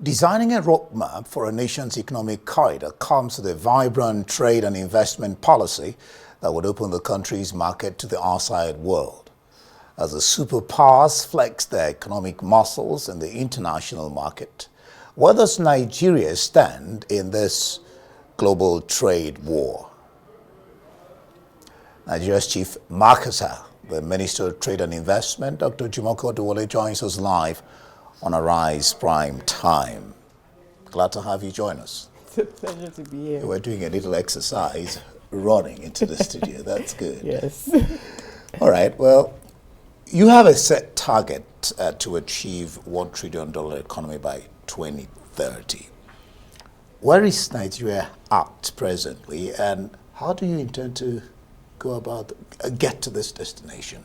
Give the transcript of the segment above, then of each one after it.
Designing a roadmap for a nation's economic corridor comes with a vibrant trade and investment policy that would open the country's market to the outside world. As the superpowers flex their economic muscles in the international market, where does Nigeria stand in this global trade war? Nigeria's chief marketer, the Minister of Trade and Investment, Dr. Olajumoke Oduwole, joins us live on Arise Prime Time. Glad to have you join us. It's a pleasure to be here. We're doing a little exercise running into the studio. That's good. Yes. All right. Well, you have a set target to achieve $1 trillion economy by 2030. Where is Nigeria at presently, and how do you intend to go about get to this destination?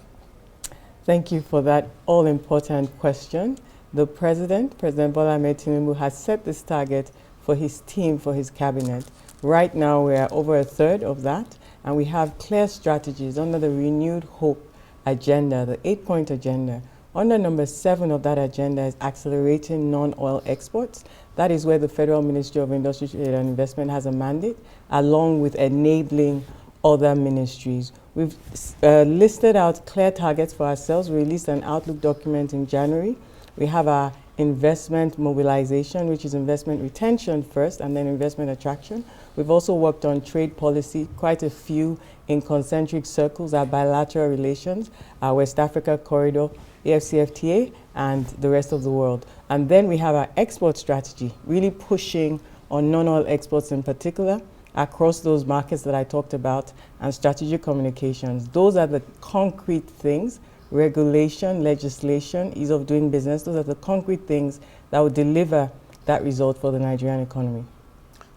Thank you for that all-important question. The President Bola Ahmed Tinubu, has set this target for his team, for his cabinet. Right now, we are over a third of that, and we have clear strategies under the Renewed Hope agenda, the 8-point agenda. Under number 7 of that agenda is accelerating non-oil exports. That is where the Federal Ministry of Industry, Trade and Investment has a mandate, along with enabling other ministries. We've listed out clear targets for ourselves. We released an outlook document in January. We have our investment mobilization, which is investment retention first and then investment attraction. We've also worked on trade policy, quite a few in concentric circles, our bilateral relations, our West Africa corridor, AFCFTA, and the rest of the world. And then we have our export strategy, really pushing on non-oil exports in particular, across those markets that I talked about, and strategic communications. Those are the concrete things. Regulation, legislation, ease of doing business, those are the concrete things that will deliver that result for the Nigerian economy.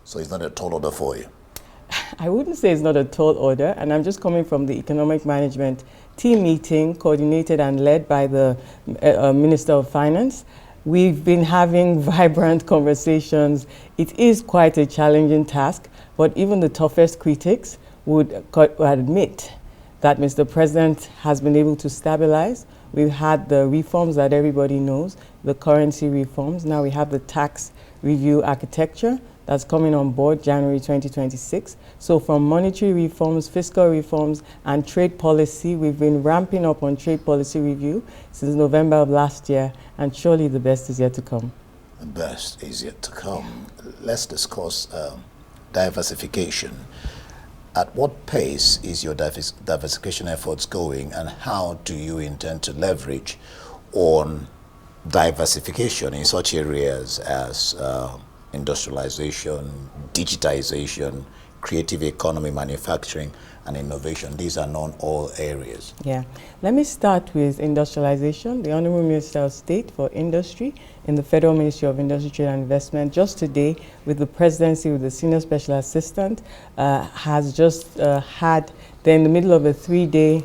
So it's not a tall order for you? I wouldn't say it's not a tall order, and I'm just coming from the economic management team meeting coordinated and led by the Minister of Finance. We've been having vibrant conversations. It is quite a challenging task, but even the toughest critics would admit that Mr. President has been able to stabilize. We've had the reforms that everybody knows, the currency reforms. Now we have the tax review architecture that's coming on board January 2026. So from monetary reforms, fiscal reforms, and trade policy, we've been ramping up on trade policy review since November of last year, and surely the best is yet to come. The best is yet to come. Let's discuss diversification. At what pace is your diversification efforts going, and how do you intend to leverage on diversification in such areas as industrialization, digitization, creative economy, manufacturing, and innovation? These are non-oil areas. Yeah. Let me start with industrialization. The Honorable Minister of State for Industry in the Federal Ministry of Industry, Trade and Investment, just today with the presidency, with the Senior Special Assistant, has just had, they're in the middle of a 3-day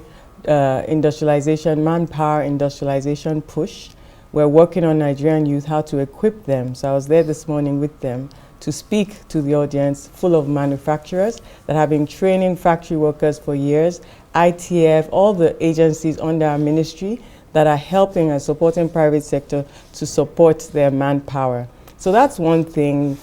industrialization, manpower industrialization push. We're working on Nigerian youth, how to equip them. So I was there this morning with them to speak to the audience full of manufacturers that have been training factory workers for years, ITF, all the agencies under our ministry that are helping and supporting private sector to support their manpower. So that's one thing.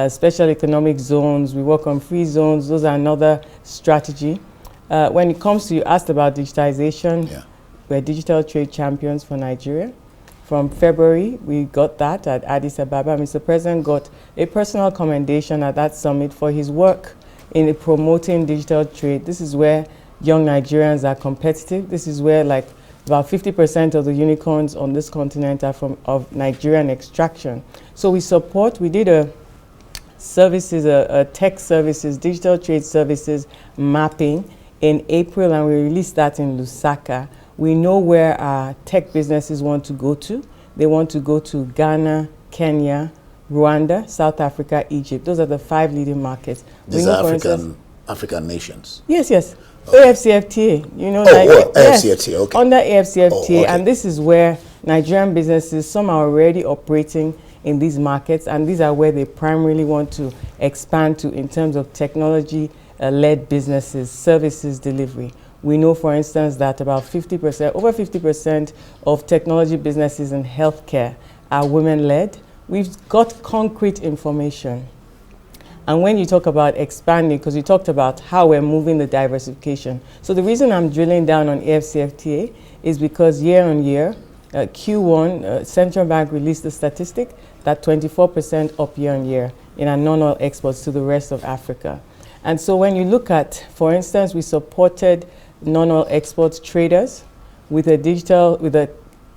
Special economic zones, we work on free zones, those are another strategy. When it comes to, you asked about digitization, we're digital trade champions for Nigeria. From February, we got that at Addis Ababa. Mr. President got a personal commendation at that summit for his work in promoting digital trade. This is where young Nigerians are competitive. This is where like about 50% of the unicorns on this continent are of Nigerian extraction. So we support, we did a tech services, digital trade services mapping in April, and we released that in Lusaka. We know where our tech businesses want to go to. They want to go to Ghana, Kenya, Rwanda, South Africa, Egypt. Those are the 5 leading markets. These are African nations? Yes, yes. Okay. AFCFTA, you know. AFCFTA, yes, okay. Under AFCFTA, okay. And this is where Nigerian businesses, some are already operating in these markets, and these are where they primarily want to expand to in terms of technology-led businesses, services delivery. We know, for instance, that about 50%, over 50% of technology businesses in healthcare are women-led. we've got concrete information. And when you talk about expanding, because you talked about how we're moving the diversification. So the reason I'm drilling down on AFCFTA is because year on year, Q1, Central Bank released the statistic that 24% up year on year in our non-oil exports to the rest of Africa. And so when you look at, for instance, we supported non-oil exports traders with an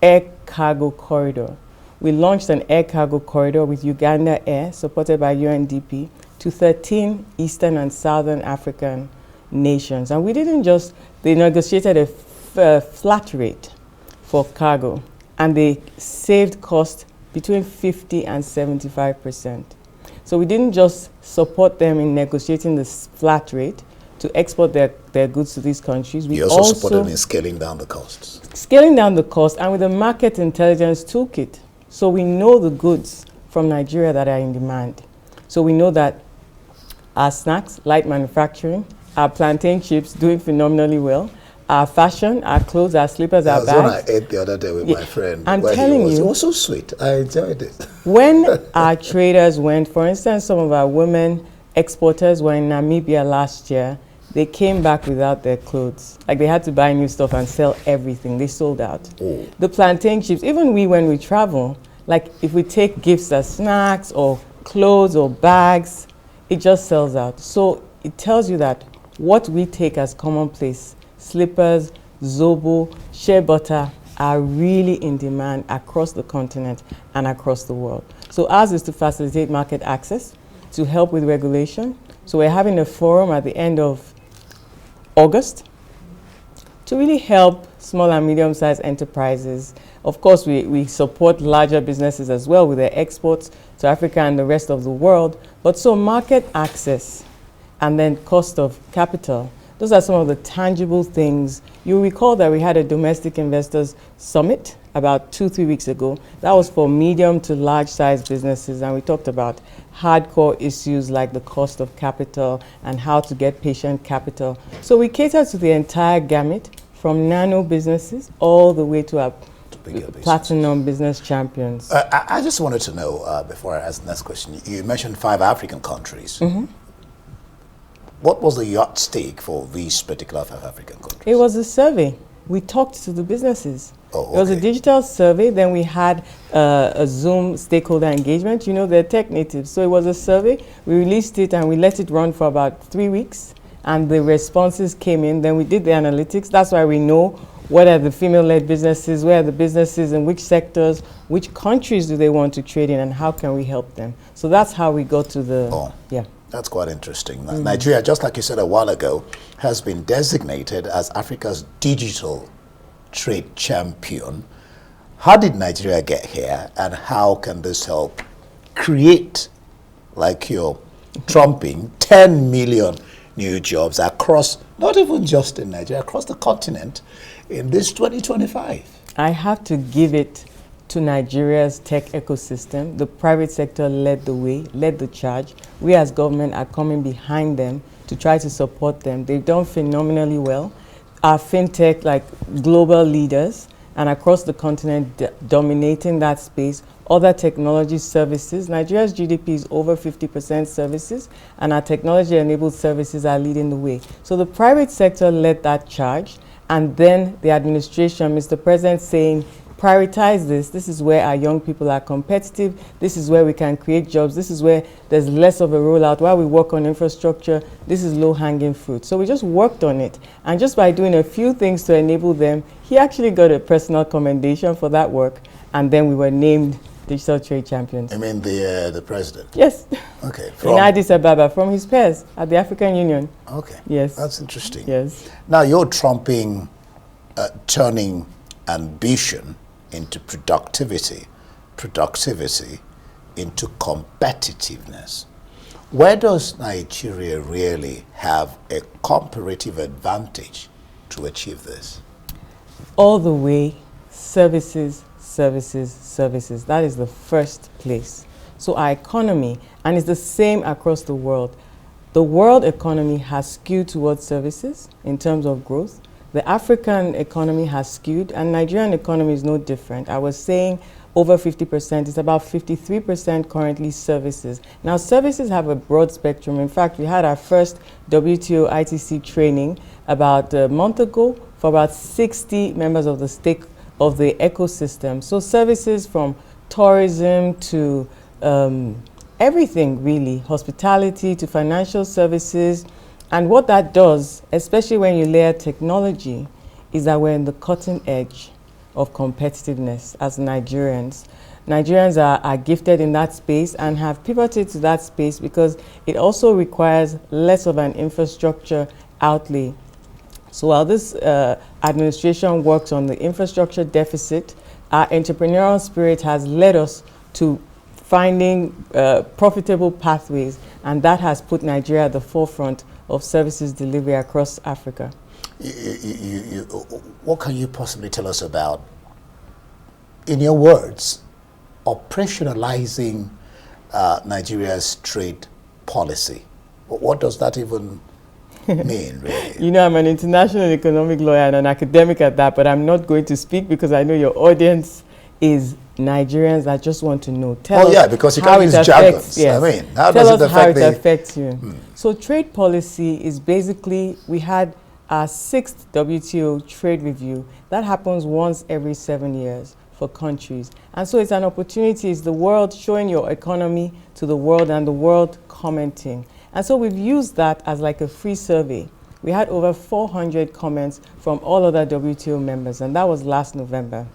air cargo corridor. We launched an air cargo corridor with Uganda Air, supported by UNDP, to 13 Eastern and Southern African nations. And we didn't just, they negotiated a flat rate for cargo, and they saved cost between 50 and 75%. So we didn't just support them in negotiating this flat rate to export their goods to these countries. We You also support them in scaling down the costs. Scaling down the cost, and with a market intelligence toolkit. So we know the goods from Nigeria that are in demand. So we know that our snacks, light manufacturing, our plantain chips doing phenomenally well, our fashion, our clothes, our slippers, our bags. That's what I ate the other day with my friend. I'm telling you. It was so sweet. I enjoyed it. When our traders went, for instance, some of our women exporters were in Namibia last year, they came back without their clothes. Like they had to buy new stuff and sell everything. They sold out. Oh. The plantain chips, even we when we travel, like if we take gifts as snacks or clothes or bags, it just sells out. So it tells you that what we take as commonplace, slippers, zobo, shea butter, are really in demand across the continent and across the world. So ours is to facilitate market access, to help with regulation. So we're having a forum at the end of August to really help small and medium-sized enterprises. Of course, we support larger businesses as well with their exports to Africa and the rest of the world. But so market access and then cost of capital, those are some of the tangible things. You recall that we had a domestic investors summit about 2-3 weeks ago. That was for medium to large size businesses, and we talked about hardcore issues like the cost of capital and how to get patient capital. So we cater to the entire gamut from nano businesses all the way to our platinum business champions. I just wanted to know, before I ask the next question, you mentioned 5 African countries. Mm-hmm. What was the yardstick for these particular 5 African countries? It was a survey. We talked to the businesses. Oh, okay. It was a digital survey. Then we had a Zoom stakeholder engagement. You know, they're tech natives. So it was a survey. We released it and we let it run for about 3 weeks. And the responses came in. Then we did the analytics. That's why we know what are the female-led businesses, where are the businesses, in which sectors, which countries do they want to trade in, and how can we help them. So that's how we got to the, yeah. That's quite interesting. Mm-hmm. Nigeria, just like you said a while ago, has been designated as Africa's digital trade champion. How did Nigeria get here, and how can this help create, like you're trumping, 10 million new jobs across, not even just in Nigeria, across the continent in this 2025? I have to give it to Nigeria's tech ecosystem. The private sector led the way, led the charge. We as government are coming behind them to try to support them. They've done phenomenally well. Our fintech, like global leaders, and across the continent dominating that space. Other technology services. Nigeria's GDP is over 50% services, and our technology-enabled services are leading the way. So the private sector led that charge, and then the administration, Mr. President, saying, prioritize this. This is where our young people are competitive. This is where we can create jobs. This is where there's less of a rollout. While we work on infrastructure, this is low-hanging fruit. So we just worked on it. And just by doing a few things to enable them, he actually got a personal commendation for that work. And then we were named digital trade champions. I mean the president? Yes. Okay. In Addis Ababa, from his peers at the African Union. Okay. Yes. That's interesting. Yes. Now you're trumping turning ambition into productivity into competitiveness. Where does Nigeria really have a comparative advantage to achieve this? All the way, services. That is the first place. So our economy, and it's the same across the world. The world economy has skewed towards services in terms of growth. The African economy has skewed, and Nigerian economy is no different. I was saying over 50%. It's about 53% currently services. Now, services have a broad spectrum. In fact, we had our first WTO ITC training about a month ago for about 60 members of the ecosystem. So services from tourism to everything really, hospitality to financial services. And what that does, especially when you layer technology, is that we're in the cutting edge of competitiveness as Nigerians. Nigerians are gifted in that space and have pivoted to that space because it also requires less of an infrastructure outlay. So while this administration works on the infrastructure deficit, our entrepreneurial spirit has led us to finding profitable pathways, and that has put Nigeria at the forefront of services delivery across Africa. What can you possibly tell us about, in your words, operationalizing Nigeria's trade policy? What does that even mean, really? You know, I'm an international economic lawyer and an academic at that, but I'm not going to speak because I know your audience is Nigerians that just want to know. Tell us because you can't use jargons. Yes. I mean, how Tell does us it how affect it affects you. So trade policy is basically, we had our 6th WTO trade review. That happens once every 7 years for countries. And so it's an opportunity, it's the world showing your economy to the world and the world commenting. And so we've used that as like a free survey. We had over 400 comments from all other WTO members, and that was last November.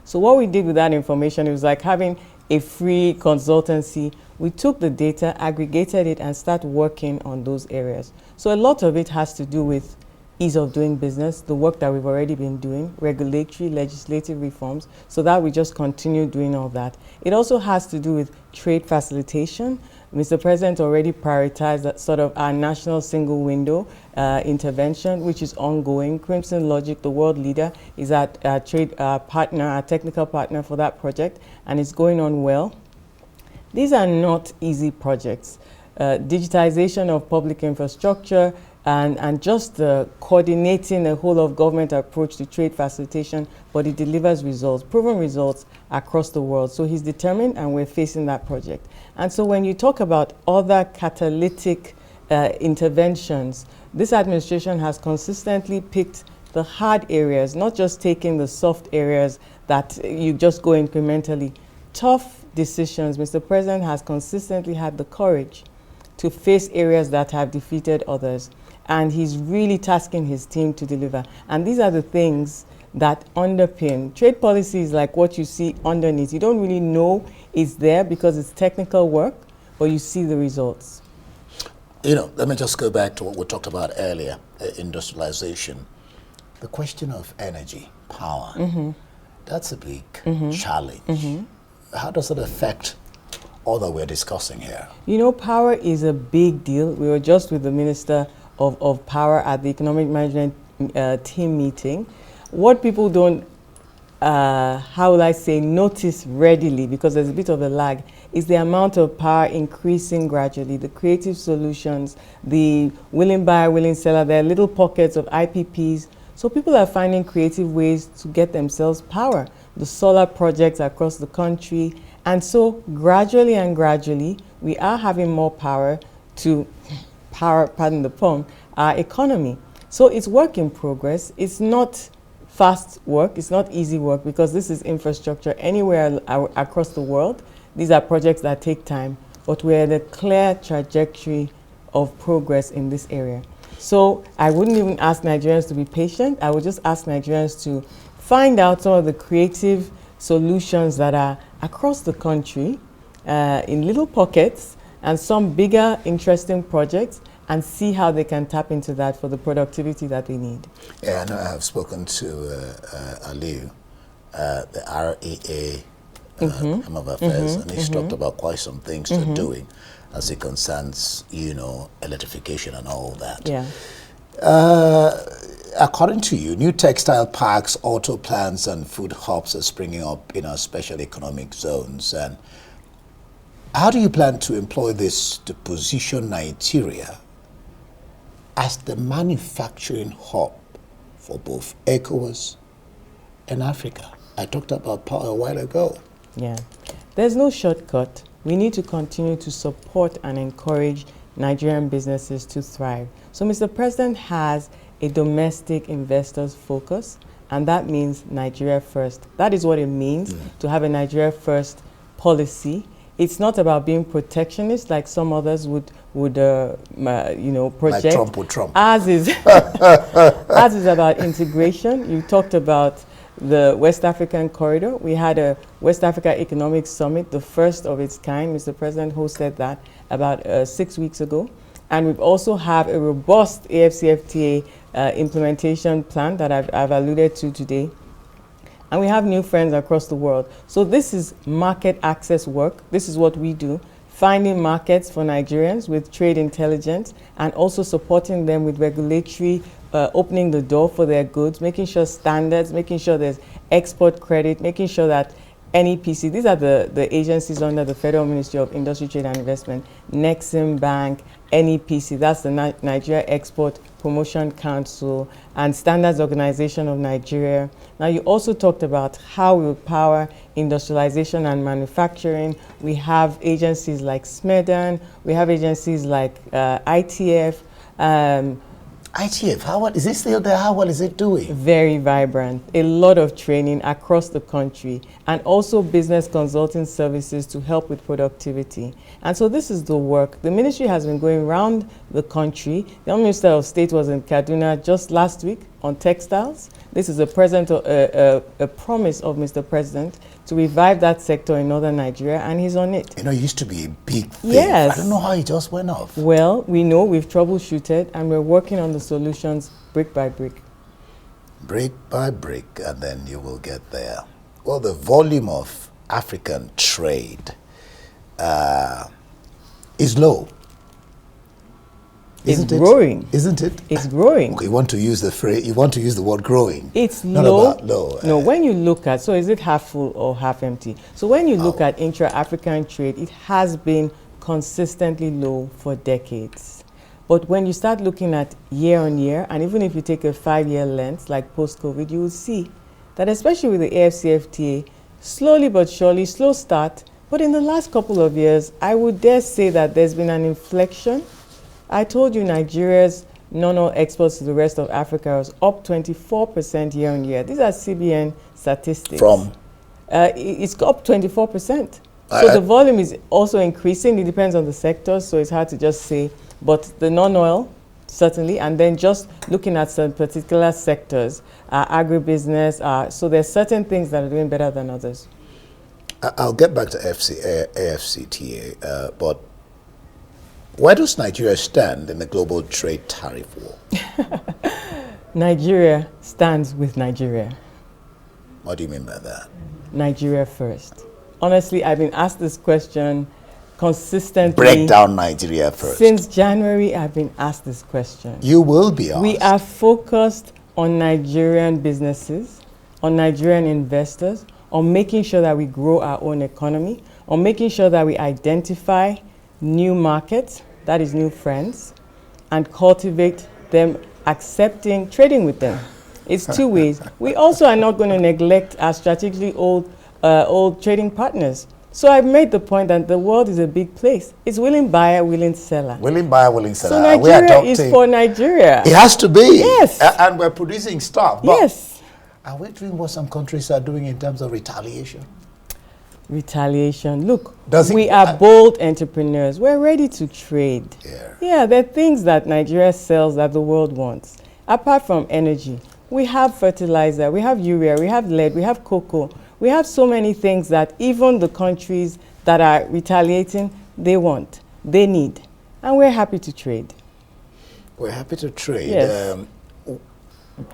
So what we did with that information, it was like having a free consultancy. We took the data, aggregated it, and started working on those areas. So a lot of it has to do with ease of doing business, the work that we've already been doing, regulatory, legislative reforms, so that we just continue doing all that. It also has to do with trade facilitation. Mr. President already prioritized that sort of our national single window intervention, which is ongoing. Crimson Logic, the world leader, is our trade partner, our technical partner for that project, and it's going on well. These are not easy projects. Digitization of public infrastructure, and just coordinating a whole of government approach to trade facilitation, but it delivers results, proven results across the world. So he's determined, and we're facing that project. And so when you talk about other catalytic interventions, this administration has consistently picked the hard areas, not just taking the soft areas that you just go incrementally. Tough decisions. Mr. President has consistently had the courage to face areas that have defeated others. And he's really tasking his team to deliver. And these are the things that underpin. Trade policy is like what you see underneath. You don't really know it's there because it's technical work, but you see the results. You know, let me just go back to what we talked about earlier, industrialization. The question of energy, power, that's a big challenge. How does it affect all that we're discussing here? You know, power is a big deal. We were just with the Minister of Power at the Economic Management team meeting. What people don't, how will I say, notice readily, because there's a bit of a lag, is the amount of power increasing gradually, the creative solutions, the willing buyer, willing seller. There are little pockets of IPPs. So people are finding creative ways to get themselves power. The solar projects across the country. And so gradually and gradually, we are having more power to power, pardon the pun, our economy. So it's work in progress. It's not fast work. It's not easy work because this is infrastructure anywhere across the world. These are projects that take time, but we're in a clear trajectory of progress in this area. So I wouldn't even ask Nigerians to be patient. I would just ask Nigerians to find out some of the creative solutions that are across the country in little pockets and some bigger, interesting projects, and see how they can tap into that for the productivity that we need. Yeah, I know I have spoken to Aliu, the REA Home of Affairs, and he's talked about quite some things they're doing as it concerns, you know, electrification and all that. Yeah. According to you, new textile parks, auto plants, and food hubs are springing up in our special economic zones. And how do you plan to employ this to position Nigeria as the manufacturing hub for both ECOWAS and Africa? I talked about power a while ago. Yeah. There's no shortcut. We need to continue to support and encourage Nigerian businesses to thrive. So Mr. President has a domestic investors focus, and that means Nigeria first. That is what it means to have a Nigeria first policy. It's not about being protectionist like some others would project. Like Trump with Trump. Ours is ours is about integration. You talked about the West African corridor. We had a West Africa Economic Summit, the first of its kind. Mr. President hosted that about 6 weeks ago. And we also have a robust AFCFTA implementation plan that I've alluded to today. And we have new friends across the world. So this is market access work. This is what we do, finding markets for Nigerians with trade intelligence and also supporting them with regulatory, opening the door for their goods, making sure standards, making sure there's export credit, making sure that NEPC, these are the agencies under the Federal Ministry of Industry, Trade and Investment, Nexim Bank, NEPC, that's the Nigeria Export Promotion Council, and Standards Organization of Nigeria. Now, you also talked about how we power industrialization and manufacturing. We have agencies like SMEDAN, we have agencies like ITF. ITF, how well is it still there? How well is it doing? Very vibrant. A lot of training across the country, and also business consulting services to help with productivity. And so this is the work. The ministry has been going around the country. The Honourable Minister of State was in Kaduna just last week on textiles. This is a promise of Mr. President to revive that sector in northern Nigeria, and he's on it. You know, it used to be a big thing. Yes. I don't know how it just went off. Well, we know we've troubleshooted, and we're working on the solutions brick by brick. Brick by brick, and then you will get there. Well, the volume of African trade is low. It's growing. Isn't it? It's growing. Okay, you want to use the phrase, you want to use the word growing. It's not low. About low. No, when you look at, so is it half full or half empty? So when you look at intra-African trade, it has been consistently low for decades. But when you start looking at year on year, and even if you take a 5-year lens, like post-COVID, you will see that especially with the AFCFTA, slowly but surely, slow start, but in the last couple of years, I would dare say that there's been an inflection. I told you Nigeria's non-oil exports to the rest of Africa was up 24% year on year. These are CBN statistics. From? It's up 24%. So the volume is also increasing. It depends on the sector, so it's hard to just say. But the non-oil, certainly, and then just looking at some particular sectors, agribusiness, so there's certain things that are doing better than others. I'll get back to AFCFTA, but where does Nigeria stand in the global trade tariff war? Nigeria stands with Nigeria. What do you mean by that? Nigeria first. Honestly, I've been asked this question consistently. Break down Nigeria first. Since January, I've been asked this question. You will be asked. We are focused on Nigerian businesses, on Nigerian investors, on making sure that we grow our own economy, on making sure that we identify new markets, that is new friends, and cultivate them, accepting, trading with them. It's two ways. We also are not going to neglect our strategically old trading partners. So I've made the point that the world is a big place. It's willing buyer, willing seller. Willing buyer, willing seller. So Nigeria is for Nigeria. It has to be. Yes. And we're producing stuff. But yes. Are we doing what some countries are doing in terms of retaliation? Retaliation. Look, we are bold entrepreneurs. We're ready to trade. Yeah, there are things that Nigeria sells that the world wants. Apart from energy, we have fertilizer, we have urea, we have lead, we have cocoa. We have so many things that even the countries that are retaliating, they want, they need. And we're happy to trade. We're happy to trade. Yes.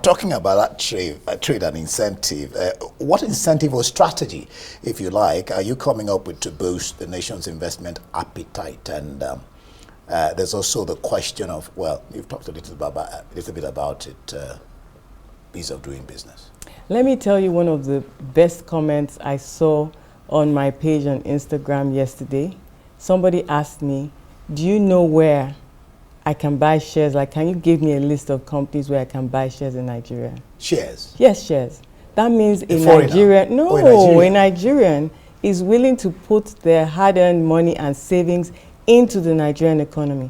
Talking about that trade and incentive, what incentive or strategy, if you like, are you coming up with to boost the nation's investment appetite? And there's also the question of, well, you've talked a little bit about it, ease of doing business. Let me tell you one of the best comments I saw on my page on Instagram yesterday. Somebody asked me, do you know where I can buy shares? Like, can you give me a list of companies where I can buy shares in Nigeria? Shares? Yes, shares. That means a foreigner? Nigerian, no, Oh, a Nigerian. a Nigerian is willing to put their hard-earned money and savings into the Nigerian economy.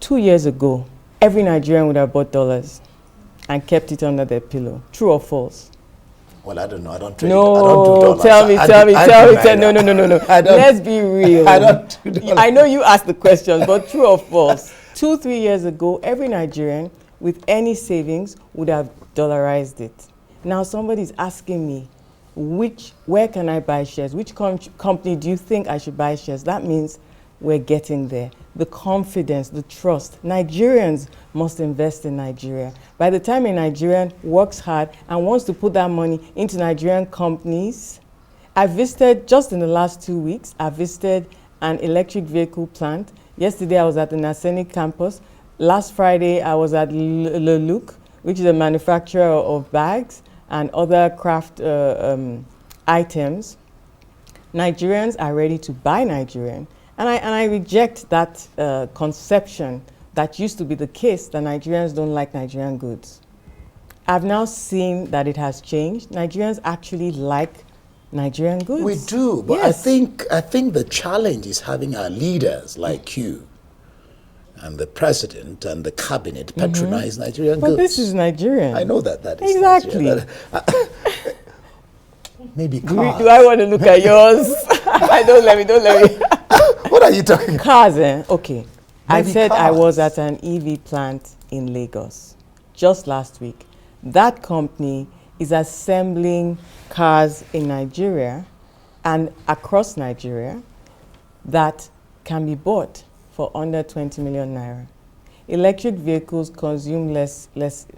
2 years ago, every Nigerian would have bought dollars and kept it under their pillow. True or false? Well, I don't know. I don't trade. No, I don't do dollars. tell me. No. I don't, Let's be real. I don't do dollars. I know you asked the questions, but true or false? 2-3 years ago, every Nigerian with any savings would have dollarized it. Now somebody's asking me, where can I buy shares? Which company do you think I should buy shares? That means we're getting there. The confidence, the trust. Nigerians must invest in Nigeria. By the time a Nigerian works hard and wants to put that money into Nigerian companies, I visited, just in the last 2 weeks, I visited an electric vehicle plant. Yesterday I was at the Naseni campus. Last Friday I was at Le Look, which is a manufacturer of bags and other craft items. Nigerians are ready to buy Nigerian. And I reject that conception that used to be the case, that Nigerians don't like Nigerian goods. I've now seen that it has changed. Nigerians actually like Nigerian goods. We do, but yes. I think the challenge is having our leaders like you and the president and the cabinet patronize Nigerian goods. But this is Nigerian. I know that is exactly. Nigerian. Maybe cars. Do I want to look at yours? Don't let me. What are you talking about? Cars, eh? Okay. I Maybe said I cars. was at an EV plant in Lagos just last week. That company is assembling cars in Nigeria and across Nigeria that can be bought for under 20 million naira. Electric vehicles consume less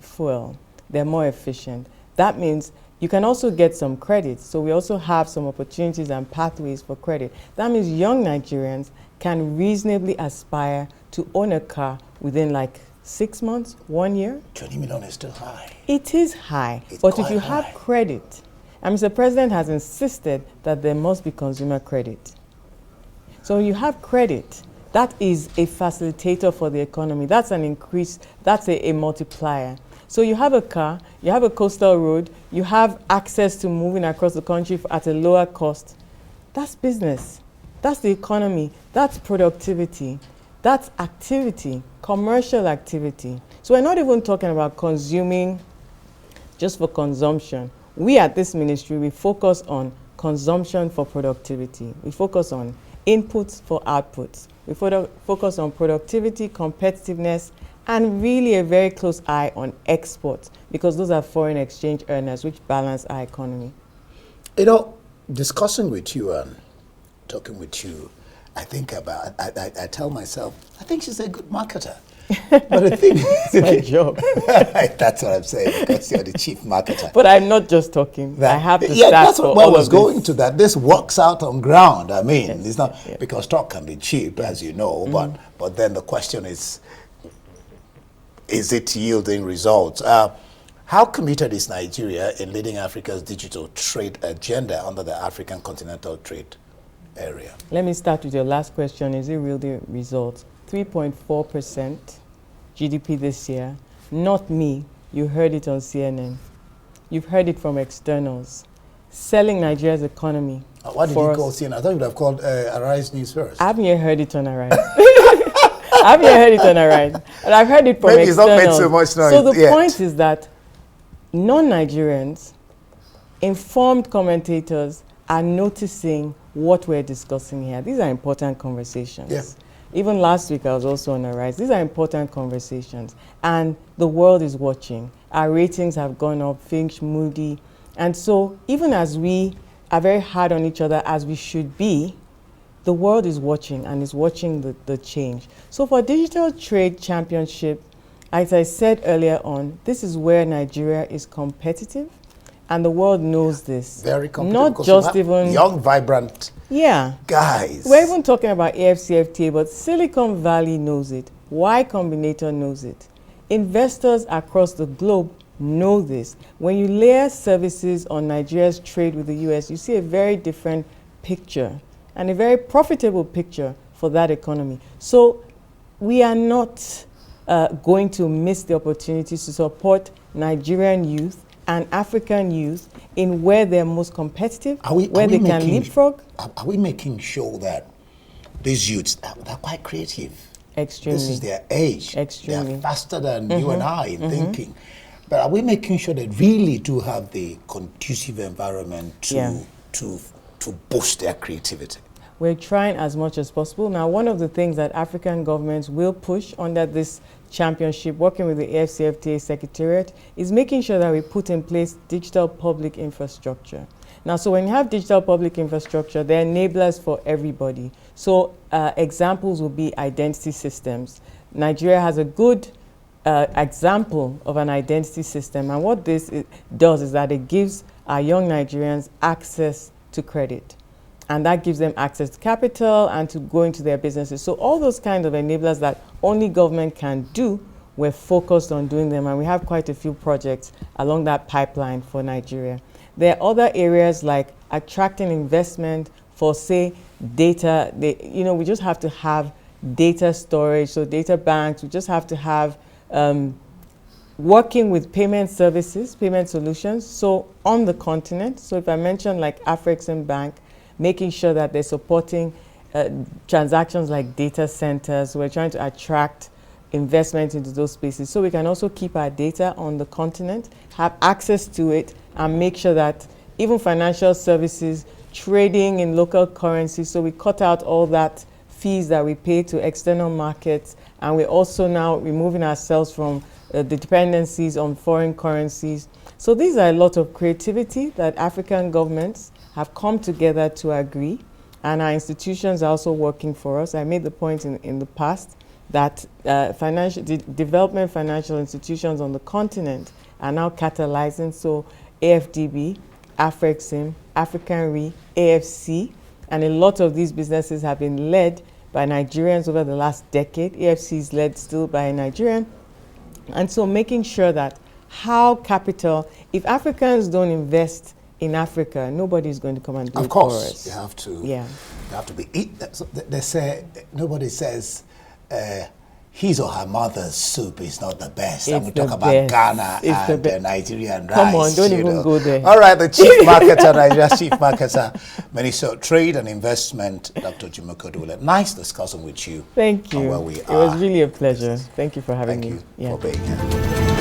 fuel. They're more efficient. That means you can also get some credit. So we also have some opportunities and pathways for credit. That means young Nigerians can reasonably aspire to own a car within like 6 months, 1 year. 20 million is still high. It is high, It's but if quite you high. have credit, and Mr. President has insisted that there must be consumer credit. So when you have credit, that is a facilitator for the economy. That's an increase, that's a multiplier. So you have a car, you have a coastal road, you have access to moving across the country at a lower cost. That's business. That's the economy. That's productivity. That's activity, commercial activity. So we're not even talking about consuming just for consumption. We at this ministry, we focus on consumption for productivity. We focus on inputs for outputs. We focus on productivity, competitiveness, and really a very close eye on exports, because those are foreign exchange earners which balance our economy. You know, discussing with you and talking with you, I think about, I tell myself, I think she's a good marketer. But the thing It's my job. that's what I'm saying, because you're the chief marketer. But I'm not just talking. I have the yeah, stats that's for what I all was of this. going to. That this works out on ground. I mean, Yes, it's not yeah. because stock can be cheap, as you know. But then the question is it yielding results? How committed is Nigeria in leading Africa's digital trade agenda under the African Continental Trade Area? Let me start with your last question. Is it really results? 3.4% GDP this year. Not me. You heard it on CNN. You've heard it from externals. Selling Nigeria's economy. Why did you for call us. CNN? I thought you would have called Arise News first. I haven't yet heard it on Arise. I haven't yet heard it on Arise. And I've heard it from Maybe it's not externals. made so much noise So the yet. point is that non-Nigerians, informed commentators, are noticing what we're discussing here. These are important conversations. Yeah. Even last week I was also on Arise. These are important conversations. And the world is watching. Our ratings have gone up, Finch, Moody. And so even as we are very hard on each other, as we should be, the world is watching and is watching the change. So for Digital Trade Championship, as I said earlier on, this is where Nigeria is competitive, and the world knows this. Very competitive. Not because just you have even young, vibrant guys. We're even talking about AFCFTA, but Silicon Valley knows it. Y Combinator knows it. Investors across the globe know this. When you layer services on Nigeria's trade with the US, you see a very different picture and a very profitable picture for that economy. So we are not going to miss the opportunities to support Nigerian youth, and African youth in where they're most competitive, Are we where they can making- leapfrog. Are we making sure that these youths, they're quite creative? Extremely. This is their age. Extremely. They're faster than you and I in thinking. But are we making sure they really do have the conducive environment to boost their creativity? We're trying as much as possible. Now, one of the things that African governments will push under this championship, working with the AFCFTA Secretariat, is making sure that we put in place digital public infrastructure. Now, so when you have digital public infrastructure, they're enablers for everybody. So examples will be identity systems. Nigeria has a good example of an identity system, and what this does is that it gives our young Nigerians access to credit, and that gives them access to capital and to go into their businesses. So all those kinds of enablers that only government can do, we're focused on doing them, and we have quite a few projects along that pipeline for Nigeria. There are other areas like attracting investment for, say, data. We just have to have data storage, so data banks. We just have to have working with payment services, payment solutions, so on the continent. So if I mention like Afrexim Bank, making sure that they're supporting transactions like data centers. We're trying to attract investment into those spaces so we can also keep our data on the continent, have access to it, and make sure that even financial services, trading in local currency, so we cut out all that fees that we pay to external markets, and we're also now removing ourselves from the dependencies on foreign currencies. So these are a lot of creativity that African governments have come together to agree, and our institutions are also working for us. I made the point in the past that development financial institutions on the continent are now catalyzing. So AFDB, Afrexim, African Re, AFC, and a lot of these businesses have been led by Nigerians over the last decade. AFC is led still by a Nigerian. And so making sure that how capital, if Africans don't invest in Africa, nobody's going to come and do it for us. You have to. Yeah. You have to be. They say nobody says his or her mother's soup is not the best. And we talk about Ghana and Nigerian rice. Come on, don't even go there. All right, the chief marketer, Nigeria's chief marketer, Minister of Trade and Investment, Dr. Oduwole Oduwole. Nice discussing with you. Thank you. On where we are. It was really a pleasure. Thank you for having me. Thank you for being here.